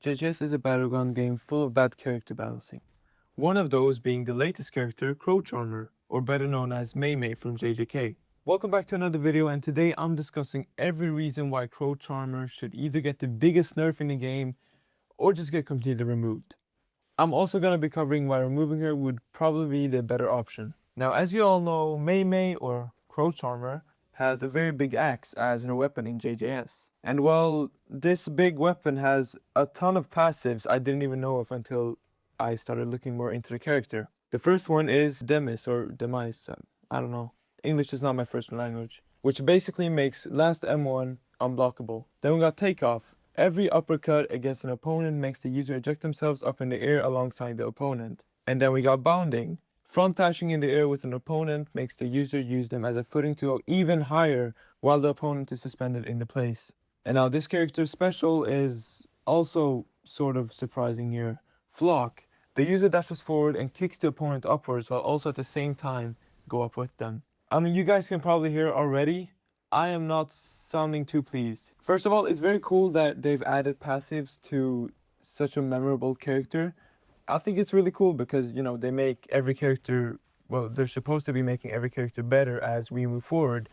JJS is a battleground game full of bad character balancing. One of those being the latest character, Crowcharmer, or better known as Mei Mei from JJK. Welcome back to another video, and today I'm discussing every reason why Crowcharmer should either get the biggest nerf in the game or just get completely removed. I'm also going to be covering why removing her would probably be the better option. Now, as you all know, Mei Mei or Crowcharmer has a very big axe as her weapon in JJS. And while this big weapon has a ton of passives I didn't even know of until I started looking more into the character. The first one is Demis or Demise, I don't know. English is not my first language. Which basically makes last M1 unblockable. Then we got Takeoff. Every uppercut against an opponent makes the user eject themselves up in the air alongside the opponent. And then we got Bounding. Front dashing in the air with an opponent makes the user use them as a footing to go even higher while the opponent is suspended in the place. And now this character's special is also sort of surprising here. Flock. The user dashes forward and kicks the opponent upwards while also at the same time go up with them. I mean, you guys can probably hear already, I am not sounding too pleased. First of all, it's very cool that they've added passives to such a memorable character. I think it's really cool because, you know, they make every character, well, they're supposed to be making every character better as we move forward.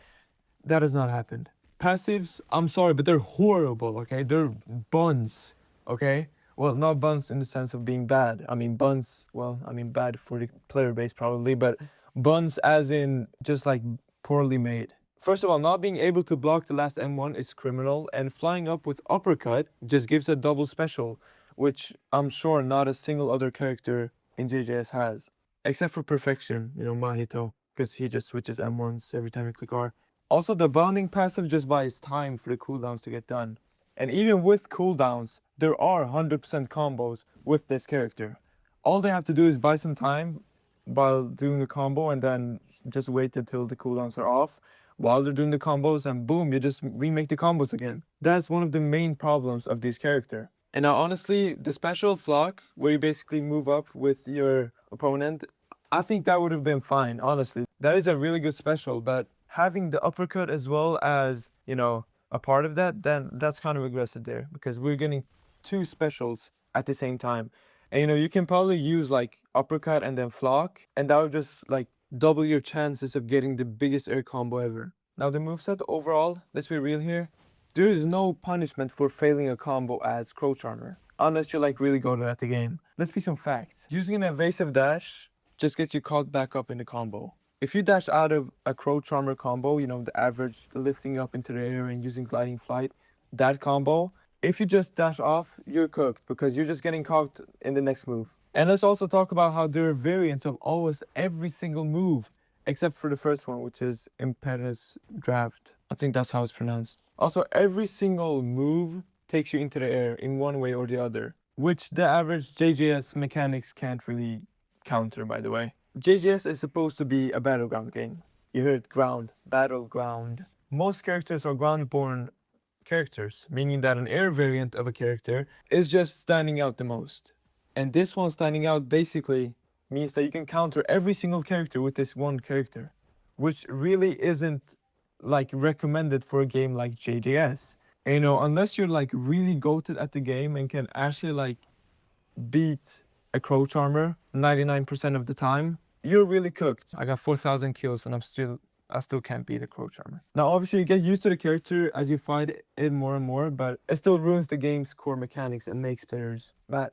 That has not happened. Passives, I'm sorry, but they're horrible, okay? They're buns, okay? Well, not buns in the sense of being bad. I mean, buns, well, I mean bad for the player base probably, but buns as in just like poorly made. First of all, not being able to block the last M1 is criminal, and flying up with uppercut just gives a double special, which I'm sure not a single other character in JJS has. Except for Perfection, you know, Mahito, because he just switches M1s every time you click R. Also, the Bounding passive just buys time for the cooldowns to get done. And even with cooldowns, there are 100% combos with this character. All they have to do is buy some time while doing a combo and then just wait until the cooldowns are off while they're doing the combos, and boom, you just remake the combos again. That's one of the main problems of this character. And now honestly, the special Flock, where you basically move up with your opponent, I think that would have been fine, honestly. That is a really good special, but having the uppercut as well as, you know, a part of that, then that's kind of aggressive there, because we're getting two specials at the same time. And you know, you can probably use like uppercut and then Flock, and that would just like double your chances of getting the biggest air combo ever. Now the moveset overall, let's be real here, there is no punishment for failing a combo as Crowcharmer, unless you're like really good at the game. Let's be some facts. Using an evasive dash just gets you caught back up in the combo. If you dash out of a Crowcharmer combo, you know, the average lifting up into the air and using gliding flight, that combo, if you just dash off, you're cooked because you're just getting caught in the next move. And let's also talk about how there are variants of almost every single move, except for the first one, which is Impetus Draft. I think that's how it's pronounced. Also, every single move takes you into the air in one way or the other, which the average JJS mechanics can't really counter, by the way. JJS is supposed to be a battleground game. You heard ground, battleground. Most characters are ground-born characters, meaning that an air variant of a character is just standing out the most. And this one standing out basically means that you can counter every single character with this one character, which really isn't like recommended for a game like JJS. And, you know, unless you're like really goated at the game and can actually like beat a Crowcharmer 99% of the time, you're really cooked. I got 4,000 kills and I still can't beat a Crowcharmer. Now obviously you get used to the character as you fight it more and more, but it still ruins the game's core mechanics and makes players mad.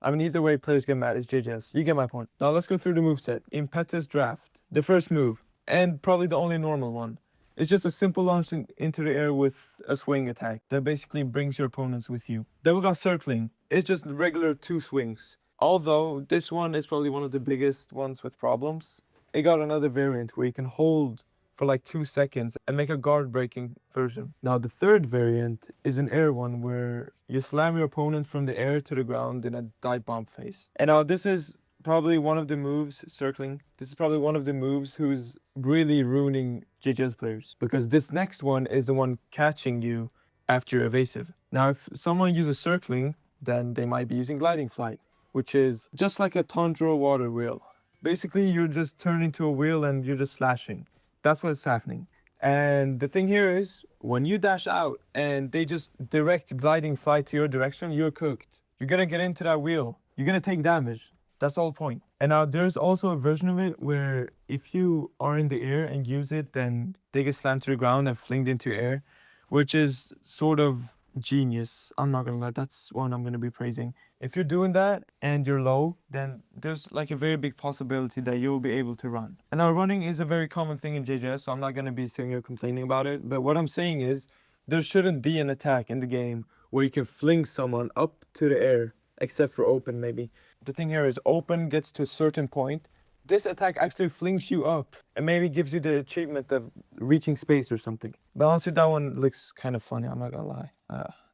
I mean, either way players get mad, it's JJS. You get my point. Now let's go through the moveset. Impetus Draft. The first move, and probably the only normal one. It's just a simple launch into the air with a swing attack that basically brings your opponents with you. Then we got Circling. It's just regular 2 swings. Although this one is probably one of the biggest ones with problems. It got another variant where you can hold for like 2 seconds and make a guard breaking version. Now the third variant is an air one where you slam your opponent from the air to the ground in a dive bomb phase. And now this is probably one of the moves, Circling, this is probably one of the moves who's really ruining JJS players, because this next one is the one catching you after you're evasive. Now if someone uses Circling, then they might be using Gliding Flight, which is just like a Tundra water wheel. Basically, you're just turning into a wheel and you're just slashing. That's what's happening. And the thing here is, when you dash out and they just direct Gliding Flight to your direction, you're cooked. You're gonna get into that wheel. You're gonna take damage. That's the whole point. And now there's also a version of it where if you are in the air and use it, then they get slammed to the ground and flinged into air, which is sort of genius. I'm not gonna lie, that's one I'm gonna be praising. If you're doing that and you're low, then there's like a very big possibility that you'll be able to run. And now running is a very common thing in JJS, so I'm not gonna be sitting here complaining about it. But what I'm saying is there shouldn't be an attack in the game where you can fling someone up to the air, except for open maybe. The thing here is open gets to a certain point. This attack actually flings you up and maybe gives you the achievement of reaching space or something. But honestly, that one looks kind of funny, I'm not gonna lie.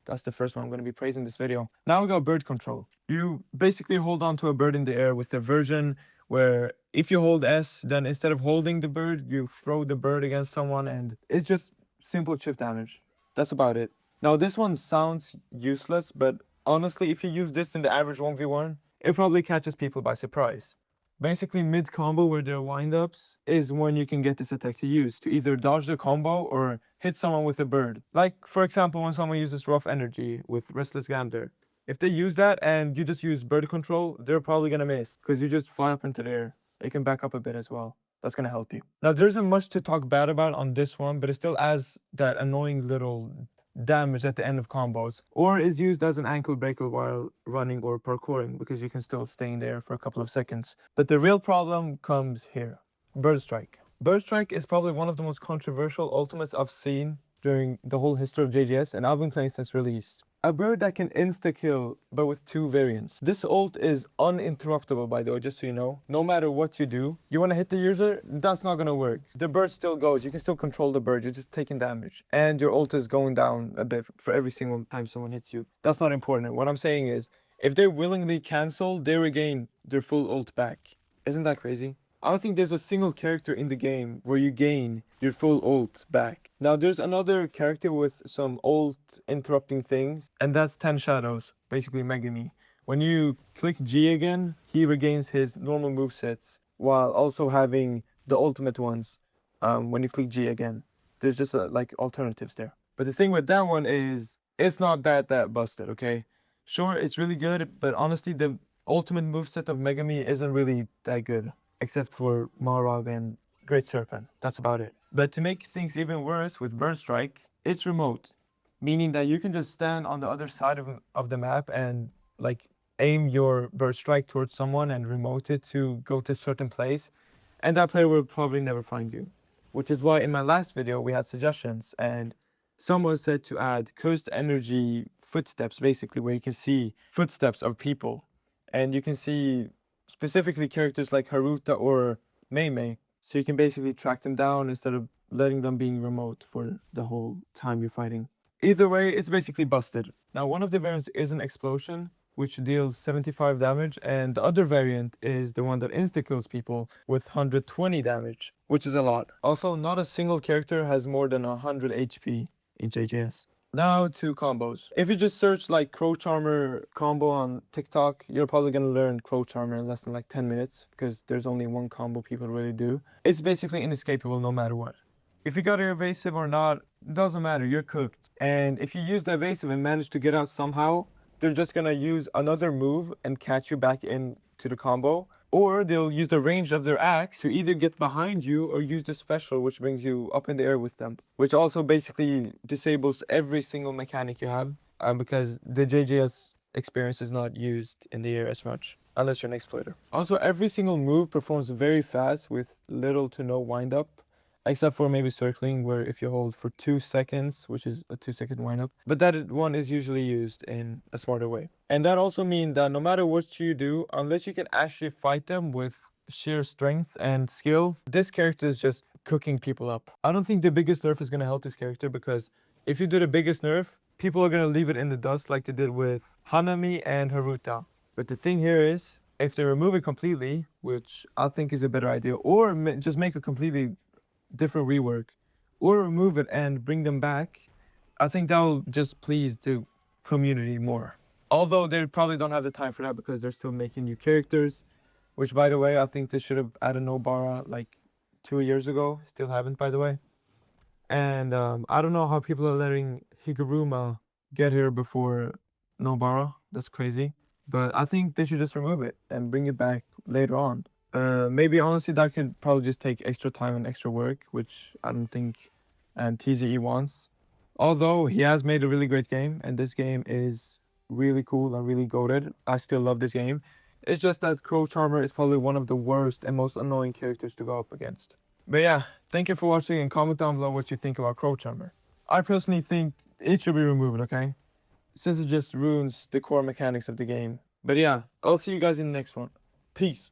That's the first one I'm gonna be praising this video. Now we got bird control. You basically hold on to a bird in the air with a version where if you hold S, then instead of holding the bird, you throw the bird against someone, and it's just simple chip damage. That's about it. Now this one sounds useless, but honestly, if you use this in the average 1v1, it probably catches people by surprise. Basically, mid-combo where there are wind-ups is when you can get this attack to use, to either dodge the combo or hit someone with a bird. Like, for example, when someone uses rough energy with Restless Gander. If they use that and you just use bird control, they're probably gonna miss, because you just fly up into the air. You can back up a bit as well. That's gonna help you. Now, there isn't much to talk bad about on this one, but it still adds that annoying little damage at the end of combos, or is used as an ankle breaker while running or parkouring, because you can still stay in there for a couple of seconds. But the real problem comes here. Bird Strike. Bird Strike is probably one of the most controversial ultimates I've seen during the whole history of JJS, and I've been playing since release. A bird that can insta-kill, but with 2 variants. This ult is uninterruptible, by the way, just so you know. No matter what you do, you want to hit the user, that's not going to work. The bird still goes, you can still control the bird, you're just taking damage. And your ult is going down a bit for every single time someone hits you. That's not important. What I'm saying is, if they willingly cancel, they regain their full ult back. Isn't that crazy? I don't think there's a single character in the game where you gain your full ult back. Now there's another character with some ult interrupting things, and that's 10 Shadows, basically Mei Mei. When you click G again, he regains his normal movesets while also having the ultimate ones when you click G again. There's just like alternatives there. But the thing with that one is, it's not that busted, okay? Sure, it's really good, but honestly, the ultimate moveset of Mei Mei isn't really that good, except for Marog and Great Serpent. That's about it. But to make things even worse with Bird Strike, it's remote, meaning that you can just stand on the other side of the map and like aim your Bird Strike towards someone and remote it to go to a certain place, and that player will probably never find you. Which is why in my last video we had suggestions, and someone said to add cursed energy footsteps, basically, where you can see footsteps of people, and you can see specifically characters like Haruta or Mei Mei, so you can basically track them down instead of letting them being remote for the whole time you're fighting. Either way, it's basically busted. Now, one of the variants is an explosion, which deals 75 damage, and the other variant is the one that insta-kills people with 120 damage, which is a lot. Also, not a single character has more than 100 HP in JJS. Now to combos. If you just search like Crowcharmer combo on TikTok, you're probably gonna learn Crowcharmer in less than like 10 minutes, because there's only one combo people really do. It's basically inescapable no matter what. If you got your evasive or not, doesn't matter, you're cooked. And if you use the evasive and manage to get out somehow, they're just gonna use another move and catch you back into the combo. Or they'll use the range of their axe to either get behind you or use the special, which brings you up in the air with them. Which also basically disables every single mechanic you have, because the JJS experience is not used in the air as much, unless you're an exploiter. Also, every single move performs very fast with little to no wind up, except for maybe circling, where if you hold for 2 seconds, which is a 2-second windup, but that one is usually used in a smarter way. And that also means that no matter what you do, unless you can actually fight them with sheer strength and skill, this character is just cooking people up. I don't think the biggest nerf is going to help this character, because if you do the biggest nerf, people are going to leave it in the dust like they did with Hanami and Haruta. But the thing here is, if they remove it completely, which I think is a better idea, or just make a completely different rework, or remove it and bring them back, I think that will just please the community more. Although they probably don't have the time for that, because they're still making new characters, which, by the way, I think they should have added Nobara like 2 years ago. Still haven't, by the way. And I don't know how people are letting Higuruma get here before Nobara. That's crazy. but I think they should just remove it and bring it back later on. Maybe honestly that could probably just take extra time and extra work, which I don't think TZE wants. Although he has made a really great game, and this game is really cool and really goated. I still love this game. It's just that Crowcharmer is probably one of the worst and most annoying characters to go up against. But yeah, thank you for watching and comment down below what you think about Crowcharmer. I personally think it should be removed, okay? Since it just ruins the core mechanics of the game. But yeah, I'll see you guys in the next one. Peace.